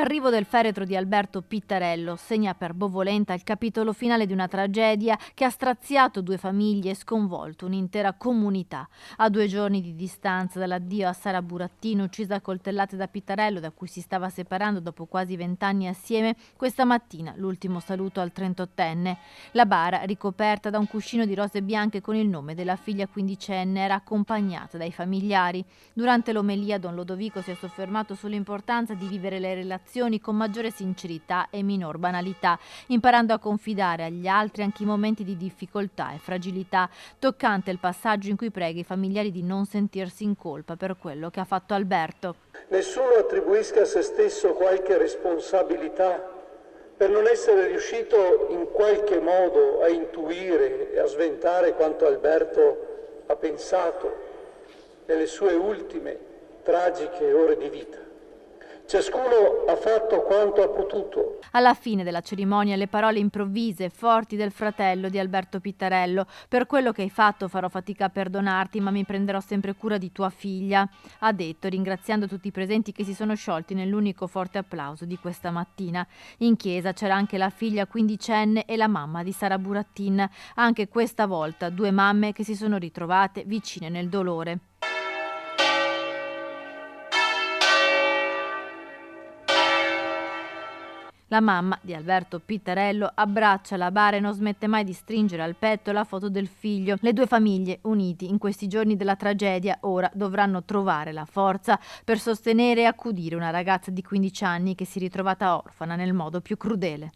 L'arrivo del feretro di Alberto Pittarello segna per Bovolenta il capitolo finale di una tragedia che ha straziato 2 famiglie e sconvolto un'intera comunità. A 2 giorni di distanza dall'addio a Sara Burattino, uccisa a coltellate da Pittarello, da cui si stava separando dopo quasi 20 anni assieme, questa mattina l'ultimo saluto al 38enne. La bara, ricoperta da un cuscino di rose bianche con il nome della figlia quindicenne, era accompagnata dai familiari. Durante l'omelia Don Lodovico si è soffermato sull'importanza di vivere le relazioni con maggiore sincerità e minor banalità, imparando a confidare agli altri anche i momenti di difficoltà e fragilità. Toccante il passaggio in cui prega i familiari di non sentirsi in colpa per quello che ha fatto Alberto. Nessuno attribuisca a se stesso qualche responsabilità per non essere riuscito in qualche modo a intuire e a sventare quanto Alberto ha pensato nelle sue ultime tragiche ore di vita. Ciascuno ha fatto quanto ha potuto. Alla fine della cerimonia le parole improvvise e forti del fratello di Alberto Pittarello: per quello che hai fatto farò fatica a perdonarti, ma mi prenderò sempre cura di tua figlia, ha detto, ringraziando tutti i presenti che si sono sciolti nell'unico forte applauso di questa mattina. In chiesa c'era anche la figlia quindicenne e la mamma di Sara Burattin, anche questa volta 2 mamme che si sono ritrovate vicine nel dolore. La mamma di Alberto Pittarello abbraccia la bara e non smette mai di stringere al petto la foto del figlio. Le 2 famiglie, uniti in questi giorni della tragedia, ora dovranno trovare la forza per sostenere e accudire una ragazza di 15 anni che si è ritrovata orfana nel modo più crudele.